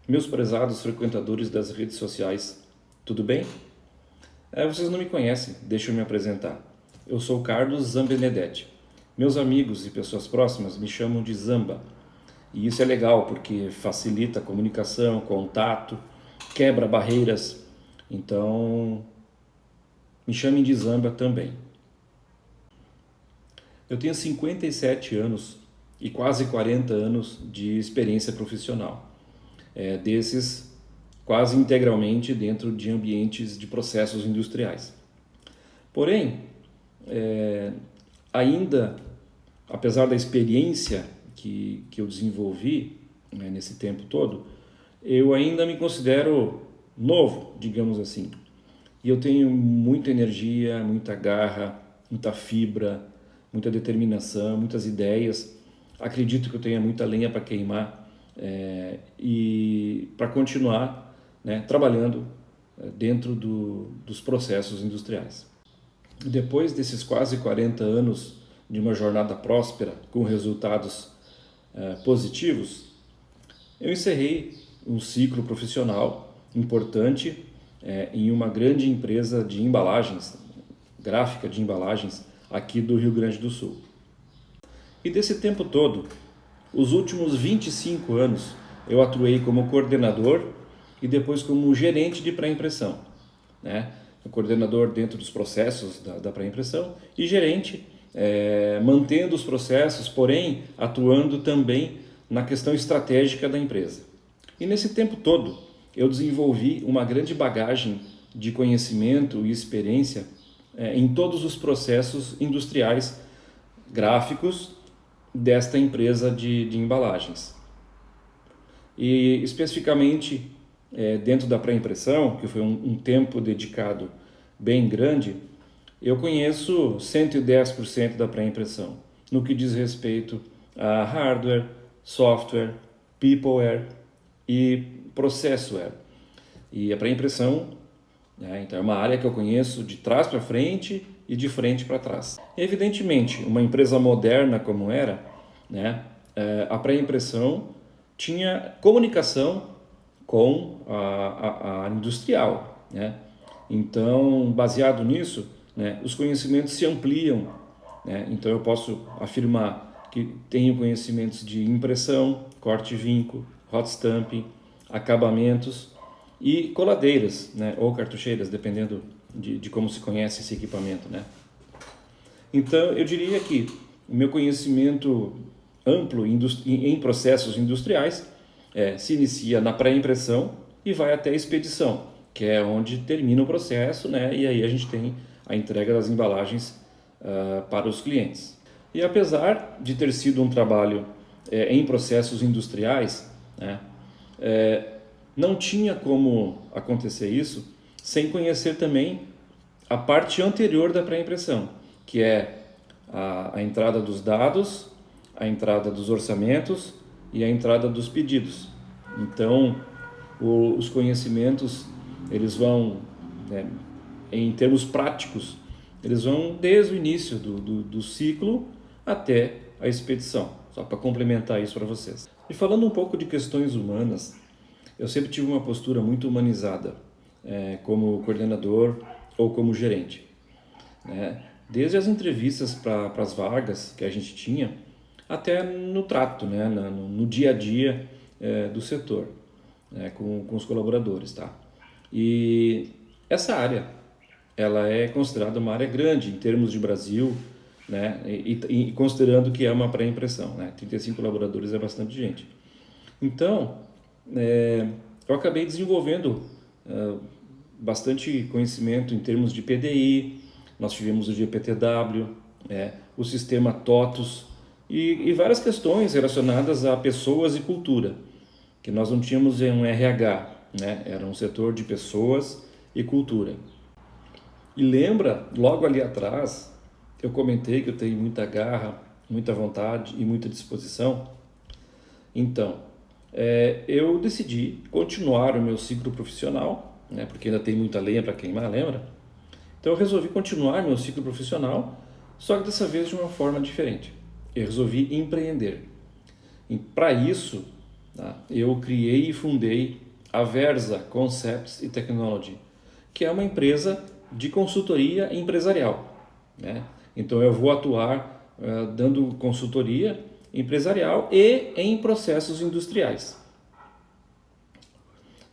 Meus prezados frequentadores das redes sociais, tudo bem? Vocês não me conhecem, deixa eu me apresentar. Eu sou Carlos Zambenedetti. Meus amigos e pessoas próximas me chamam de Zamba. E isso é legal porque facilita a comunicação, contato, quebra barreiras. Então, me chamem de Zamba também. Eu tenho 57 anos e quase 40 anos de experiência profissional. Desses quase integralmente dentro de ambientes de processos industriais. Porém, ainda, apesar da experiência que eu desenvolvi, né, nesse tempo todo, eu ainda me considero novo, digamos assim. E eu tenho muita energia, muita garra, muita fibra, muita determinação, muitas ideias. Acredito que eu tenha muita lenha para queimar e para continuar, né, trabalhando dentro dos processos industriais. Depois desses quase 40 anos de uma jornada próspera com resultados positivos, eu encerrei um ciclo profissional importante em uma grande empresa de embalagens, gráfica de embalagens, aqui do Rio Grande do Sul. E desse tempo todo, os últimos 25 anos, eu atuei como coordenador e depois como gerente de pré-impressão, né? O coordenador dentro dos processos da pré-impressão e gerente mantendo os processos, porém atuando também na questão estratégica da empresa. E nesse tempo todo, eu desenvolvi uma grande bagagem de conhecimento e experiência em todos os processos industriais gráficos desta empresa de embalagens. E especificamente dentro da pré-impressão, que foi um tempo dedicado bem grande, eu conheço 110% da pré-impressão, no que diz respeito a hardware, software, peopleware e processware. E a pré-impressão, né, então é uma área que eu conheço de trás para frente e de frente para trás. Evidentemente, uma empresa moderna como era, né, a pré-impressão tinha comunicação com a industrial, né? Então, baseado nisso, né, os conhecimentos se ampliam, né? Então eu posso afirmar que tenho conhecimentos de impressão, corte e vinco, hot stamping, acabamentos e coladeiras, né, ou cartucheiras, dependendo de como se conhece esse equipamento, né? Então eu diria que o meu conhecimento amplo em processos industriais se inicia na pré-impressão e vai até a expedição, que é onde termina o processo, né? E aí a gente tem a entrega das embalagens para os clientes. E apesar de ter sido um trabalho em processos industriais, né, não tinha como acontecer isso sem conhecer também a parte anterior da pré-impressão, que é a entrada dos dados, a entrada dos orçamentos e a entrada dos pedidos. Então, os conhecimentos, eles vão, né, em termos práticos, eles vão desde o início do ciclo até a expedição, só para complementar isso para vocês. E falando um pouco de questões humanas, eu sempre tive uma postura muito humanizada, como coordenador ou como gerente, né? Desde as entrevistas para as vagas que a gente tinha, até no trato, né, no dia a dia do setor, né, com os colaboradores, tá? E essa área, ela é considerada uma área grande em termos de Brasil, né, e considerando que é uma pré-impressão, né, 35 colaboradores é bastante gente. Então, eu acabei desenvolvendo bastante conhecimento em termos de PDI, nós tivemos o GPTW, o sistema TOTUS e várias questões relacionadas a pessoas e cultura, que nós não tínhamos em um RH, né? Era um setor de pessoas e cultura. E lembra, logo ali atrás, eu comentei que eu tenho muita garra, muita vontade e muita disposição. Então, eu decidi continuar o meu ciclo profissional, né? Porque ainda tem muita lenha para queimar, lembra? Então eu resolvi continuar meu ciclo profissional, só que dessa vez de uma forma diferente. Eu resolvi empreender. E para isso, tá? Eu criei e fundei a Versa Concepts e Technology, que é uma empresa de consultoria empresarial, né? Então eu vou atuar dando consultoria empresarial e em processos industriais.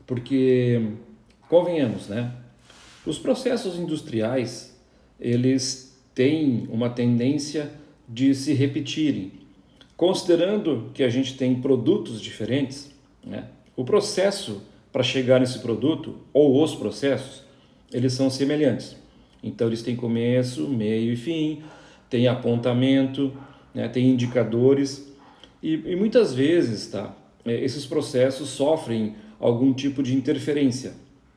Porque, convenhamos, né? Os processos industriais, eles têm uma tendência de se repetirem. Considerando que a gente tem produtos diferentes, né? O processo para chegar nesse produto, ou os processos, eles são semelhantes. Então eles têm começo, meio e fim, tem apontamento, né? Tem indicadores e muitas vezes, tá? Esses processos sofrem algum tipo de interferência,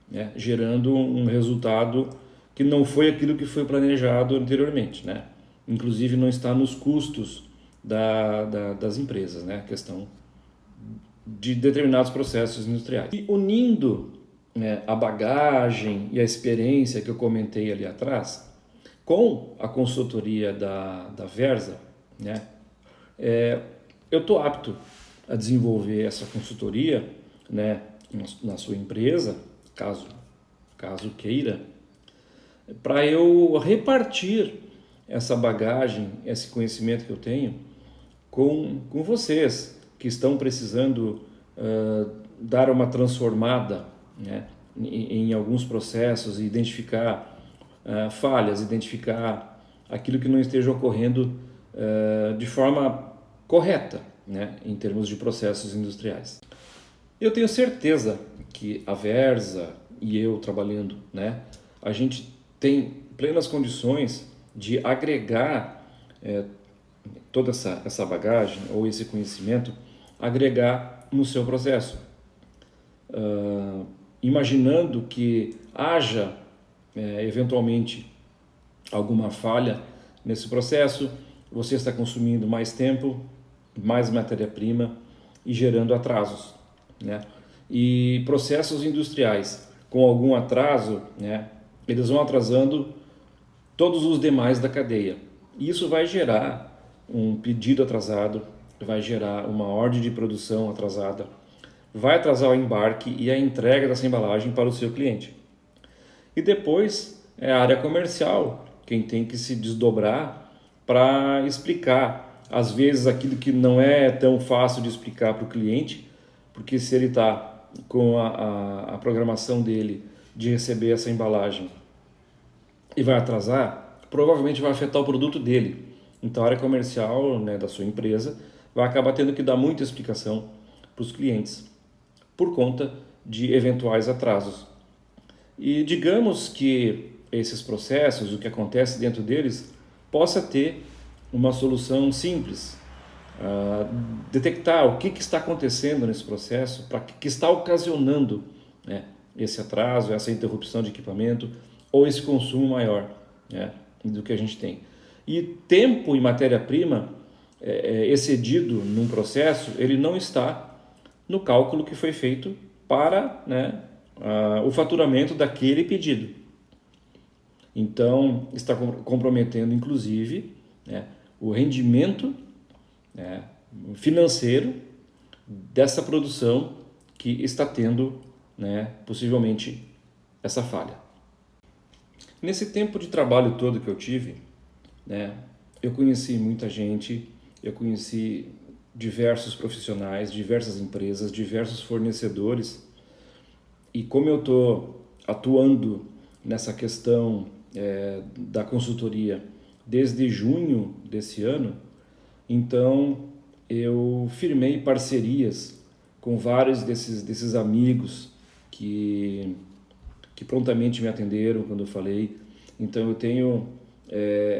né? Gerando um resultado que não foi aquilo que foi planejado anteriormente, né? Inclusive não está nos custos das empresas, né? A questão de determinados processos industriais. E unindo, né, a bagagem e a experiência que eu comentei ali atrás, com a consultoria da Versa, né, eu estou apto a desenvolver essa consultoria, né, na sua empresa, caso queira, para eu repartir essa bagagem, esse conhecimento que eu tenho com vocês que estão precisando dar uma transformada, né, em alguns processos e identificar falhas, identificar aquilo que não esteja ocorrendo de forma correta, né, em termos de processos industriais. Eu tenho certeza que a Versa e eu trabalhando, né, a gente tem plenas condições de agregar toda essa bagagem ou esse conhecimento, agregar no seu processo. Imaginando que haja eventualmente alguma falha nesse processo, você está consumindo mais tempo, mais matéria-prima e gerando atrasos, né? E processos industriais com algum atraso, né, eles vão atrasando todos os demais da cadeia. E isso vai gerar um pedido atrasado, vai gerar uma ordem de produção atrasada, vai atrasar o embarque e a entrega dessa embalagem para o seu cliente. E depois é a área comercial quem tem que se desdobrar para explicar, às vezes, aquilo que não é tão fácil de explicar para o cliente, porque se ele está com a programação dele de receber essa embalagem e vai atrasar, provavelmente vai afetar o produto dele. Então a área comercial, né, da sua empresa vai acabar tendo que dar muita explicação para os clientes por conta de eventuais atrasos. E digamos que esses processos, o que acontece dentro deles, possa ter uma solução simples. Detectar o que está acontecendo nesse processo, para que está ocasionando, né, esse atraso, essa interrupção de equipamento ou esse consumo maior, né, do que a gente tem. E tempo e matéria-prima excedido num processo, ele não está no cálculo que foi feito para, né, o faturamento daquele pedido. Então, está comprometendo, inclusive, né, o rendimento, né, financeiro dessa produção que está tendo, né, possivelmente essa falha. Nesse tempo de trabalho todo que eu tive, né, eu conheci muita gente, eu conheci diversos profissionais, diversas empresas, diversos fornecedores, e como eu estou atuando nessa questão da consultoria desde junho desse ano, então eu firmei parcerias com vários desses amigos que prontamente me atenderam quando eu falei. Então eu tenho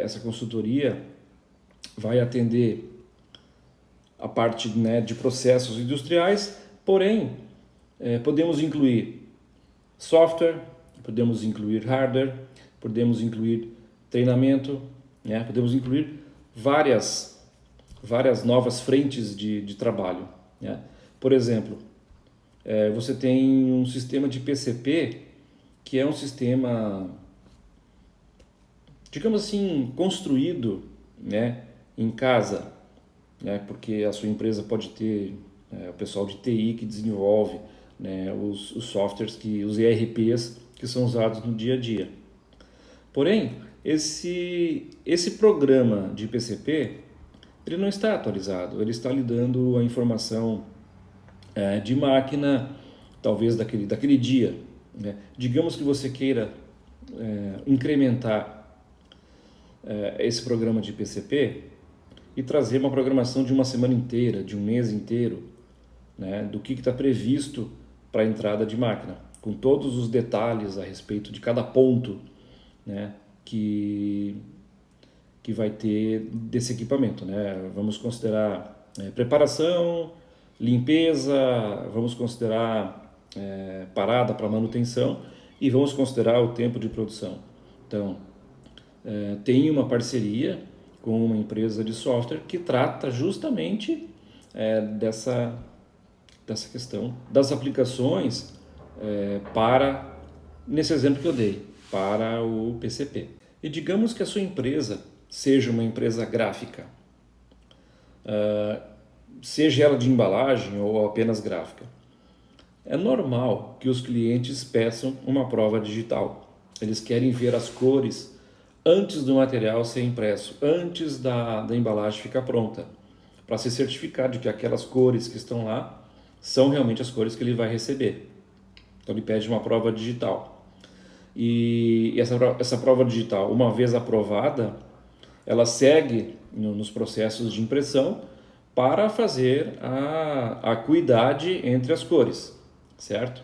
essa consultoria vai atender a parte, né, de processos industriais, porém podemos incluir software, podemos incluir hardware, podemos incluir treinamento, né, podemos incluir várias novas frentes de trabalho, né? Por exemplo, você tem um sistema de PCP que é um sistema, digamos assim, construído, né, em casa, né, porque a sua empresa pode ter o pessoal de TI que desenvolve, né, os softwares, os ERPs que são usados no dia a dia. Porém, esse programa de PCP, ele não está atualizado, ele está lhe dando a informação de máquina, talvez daquele dia. Né? Digamos que você queira incrementar esse programa de PCP e trazer uma programação de uma semana inteira, de um mês inteiro, né? Do que está previsto para a entrada de máquina, com todos os detalhes a respeito de cada ponto, né? que vai ter desse equipamento, né? Vamos considerar preparação, limpeza, vamos considerar parada para manutenção e vamos considerar o tempo de produção. Então, tem uma parceria com uma empresa de software que trata justamente dessa questão das aplicações para, nesse exemplo que eu dei, para o PCP. E digamos que a sua empresa seja uma empresa gráfica, seja ela de embalagem ou apenas gráfica. É normal que os clientes peçam uma prova digital. Eles querem ver as cores antes do material ser impresso, antes da embalagem ficar pronta, para se certificar de que aquelas cores que estão lá são realmente as cores que ele vai receber. Então ele pede uma prova digital. E essa prova digital, uma vez aprovada, ela segue nos processos de impressão para fazer a acuidade entre as cores, certo?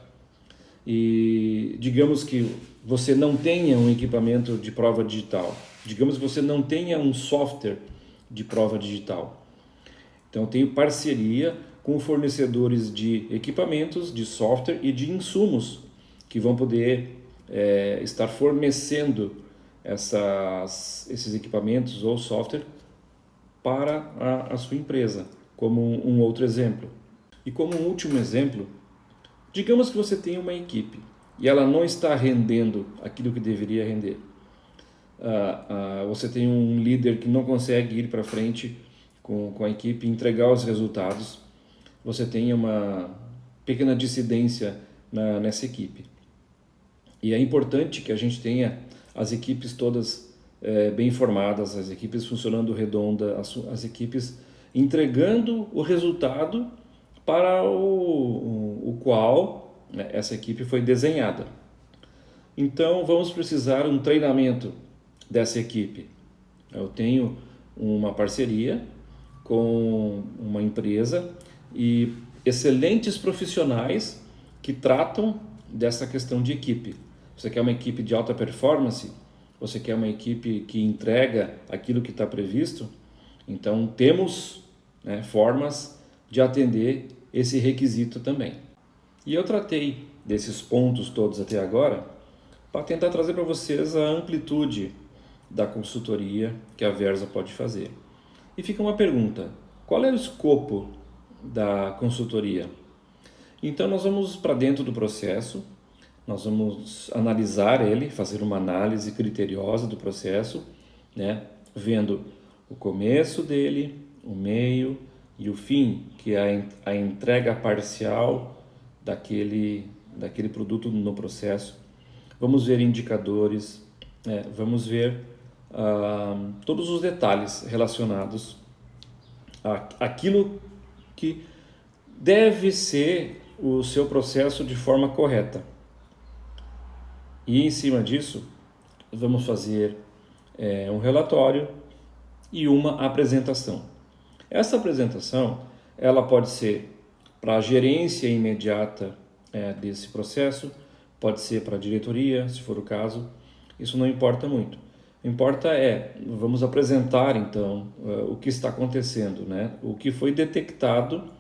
E digamos que você não tenha um equipamento de prova digital, digamos que você não tenha um software de prova digital. Então eu tenho parceria com fornecedores de equipamentos, de software e de insumos que vão poder estar fornecendo esses equipamentos ou software para a sua empresa, como um outro exemplo. E como um último exemplo, digamos que você tem uma equipe e ela não está rendendo aquilo que deveria render. Você tem um líder que não consegue ir para frente com a equipe e entregar os resultados. Você tem uma pequena dissidência nessa equipe. E é importante que a gente tenha as equipes todas bem formadas, as equipes funcionando redonda, as equipes entregando o resultado para o qual essa equipe foi desenhada. Então vamos precisar de um treinamento dessa equipe. Eu tenho uma parceria com uma empresa e excelentes profissionais que tratam dessa questão de equipe. Você quer uma equipe de alta performance? Você quer uma equipe que entrega aquilo que está previsto? Então temos formas de atender esse requisito também. E eu tratei desses pontos todos até agora para tentar trazer para vocês a amplitude da consultoria que a Versa pode fazer. E fica uma pergunta: qual é o escopo da consultoria? Então nós vamos para dentro do processo, nós vamos analisar ele, fazer uma análise criteriosa do processo, vendo o começo dele, o meio e o fim, que é a entrega parcial daquele produto no processo. Vamos ver indicadores, vamos ver todos os detalhes relacionados àquilo que deve ser o seu processo de forma correta. E em cima disso, vamos fazer um relatório e uma apresentação. Essa apresentação, ela pode ser para a gerência imediata desse processo, pode ser para a diretoria, se for o caso, isso não importa muito. O que importa vamos apresentar então o que está acontecendo, o que foi detectado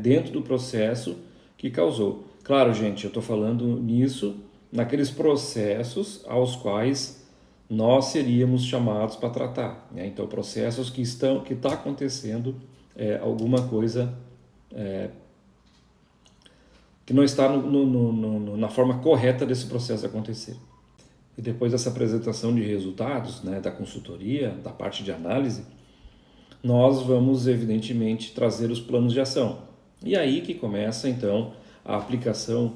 dentro do processo que causou. Claro, gente, eu estou falando nisso, naqueles processos aos quais nós seríamos chamados para tratar. Então, processos que está acontecendo alguma coisa que não está na forma correta desse processo acontecer. E depois dessa apresentação de resultados, da consultoria, da parte de análise, nós vamos, evidentemente, trazer os planos de ação. E aí que começa então a aplicação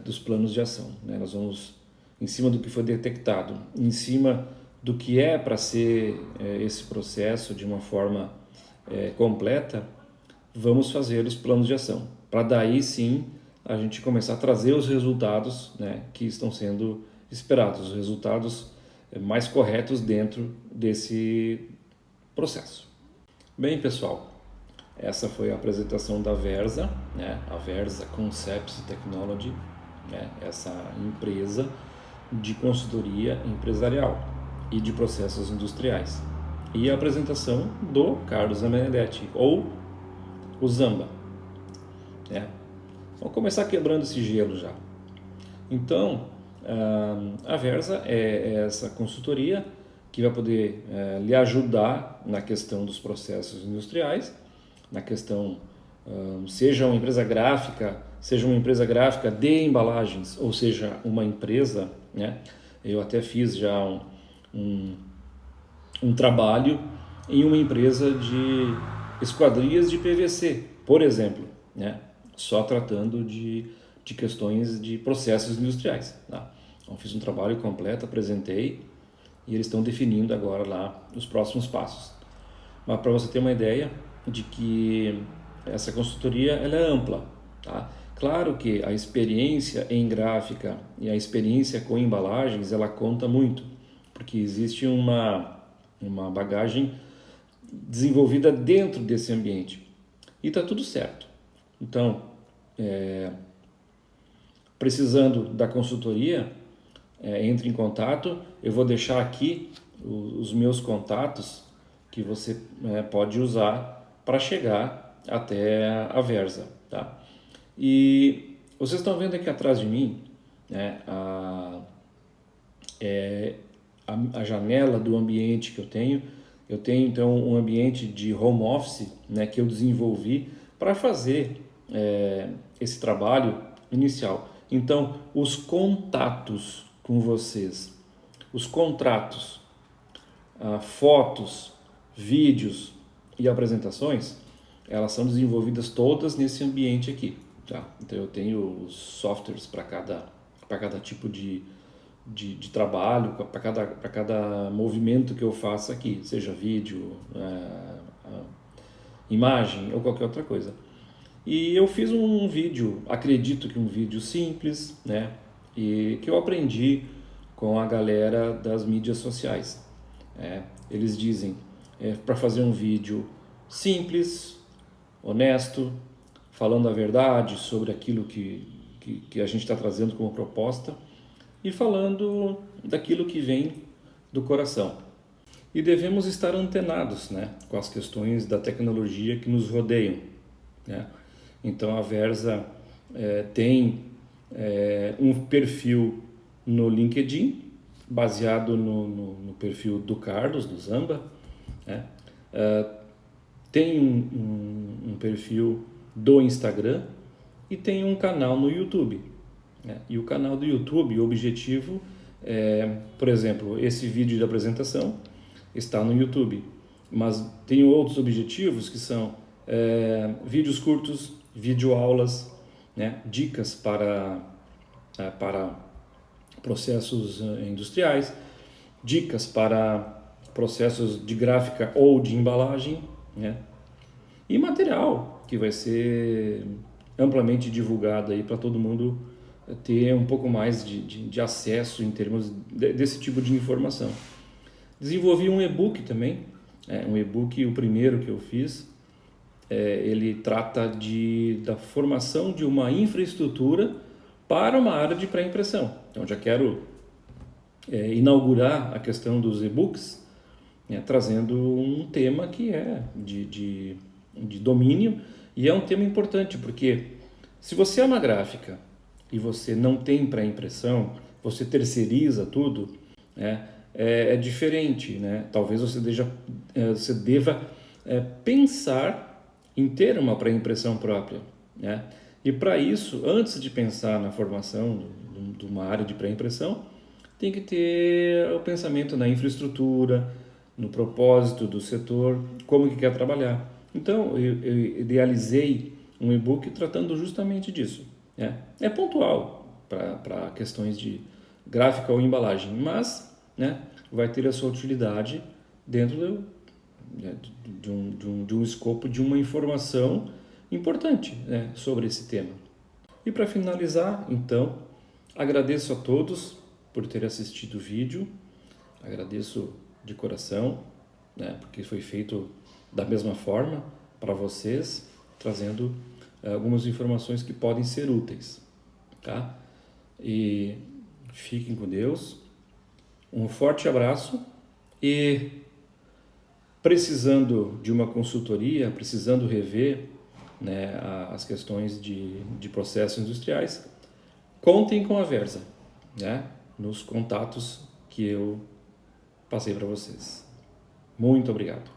dos planos de ação, né? Nós vamos, em cima do que foi detectado, em cima do que é para ser esse processo de uma forma completa, vamos fazer os planos de ação, para daí sim a gente começar a trazer os resultados, né, que estão sendo esperados, os resultados mais corretos dentro desse processo. Bem, pessoal, essa foi a apresentação da Versa, né, a Versa Concepts Technology, né, essa empresa de consultoria empresarial e de processos industriais. E a apresentação do Carlos Amenedetti, ou o Zamba, né? Vamos começar quebrando esse gelo já. Então, a Versa é essa consultoria que vai poder lhe ajudar na questão dos processos industriais, na questão, seja uma empresa gráfica de embalagens, ou seja, uma empresa, né? Eu até fiz já um trabalho em uma empresa de esquadrias de PVC, por exemplo, né? Só tratando de questões de processos industriais. Tá? Então, fiz um trabalho completo, apresentei, e eles estão definindo agora lá os próximos passos. Mas para você ter uma ideia de que essa consultoria ela é ampla. Tá? Claro que a experiência em gráfica e a experiência com embalagens ela conta muito, porque existe uma bagagem desenvolvida dentro desse ambiente. E está tudo certo. Então, precisando da consultoria, entre em contato. Eu vou deixar aqui os meus contatos que você pode usar para chegar até a Versa. Tá? E vocês estão vendo aqui atrás de mim, né, a janela do ambiente que eu tenho. Eu tenho então um ambiente de home office, né, que eu desenvolvi para fazer esse trabalho inicial. Então, os contatos com vocês, os contratos, fotos, vídeos e apresentações, elas são desenvolvidas todas nesse ambiente aqui. Tá? Então, eu tenho os softwares para cada tipo de trabalho, para cada movimento que eu faço aqui, seja vídeo, imagem ou qualquer outra coisa. E eu fiz um vídeo, acredito que um vídeo simples, né? E que eu aprendi com a galera das mídias sociais. Eles dizem para fazer um vídeo simples, honesto, falando a verdade sobre aquilo que a gente está trazendo como proposta e falando daquilo que vem do coração. E devemos estar antenados, né, com as questões da tecnologia que nos rodeiam, né? Então a Versa tem um perfil no LinkedIn, baseado no perfil do Carlos, do Zamba, né? Tem um perfil do Instagram e tem um canal no YouTube. Né? E o canal do YouTube, o objetivo por exemplo, esse vídeo de apresentação está no YouTube, mas tem outros objetivos que são vídeos curtos, videoaulas, né? Dicas para processos industriais, dicas para processos de gráfica ou de embalagem, né? E material que vai ser amplamente divulgado aí para todo mundo ter um pouco mais de acesso em termos desse tipo de informação. Desenvolvi um e-book também, um e-book, o primeiro que eu fiz, ele trata da formação de uma infraestrutura para uma área de pré-impressão. Então já quero inaugurar a questão dos e-books, né, trazendo um tema que é de domínio, e é um tema importante, porque se você é uma gráfica e você não tem pré-impressão, você terceiriza tudo, né, é diferente, né? Talvez você deva pensar em ter uma pré-impressão própria, né? E para isso, antes de pensar na formação de uma área de pré-impressão, tem que ter o pensamento na infraestrutura, no propósito do setor, como que quer trabalhar. Então, eu idealizei um e-book tratando justamente disso. Né? É pontual para questões de gráfica ou embalagem, mas, né, vai ter a sua utilidade dentro de um escopo de uma informação importante, né, sobre esse tema. E para finalizar, então, agradeço a todos por ter assistido o vídeo, agradeço de coração, né, porque foi feito da mesma forma para vocês, trazendo algumas informações que podem ser úteis, tá? E fiquem com Deus, um forte abraço e precisando de uma consultoria, precisando rever, né, as questões de processos industriais, contem com a Versa, né, nos contatos que eu passei para vocês. Muito obrigado.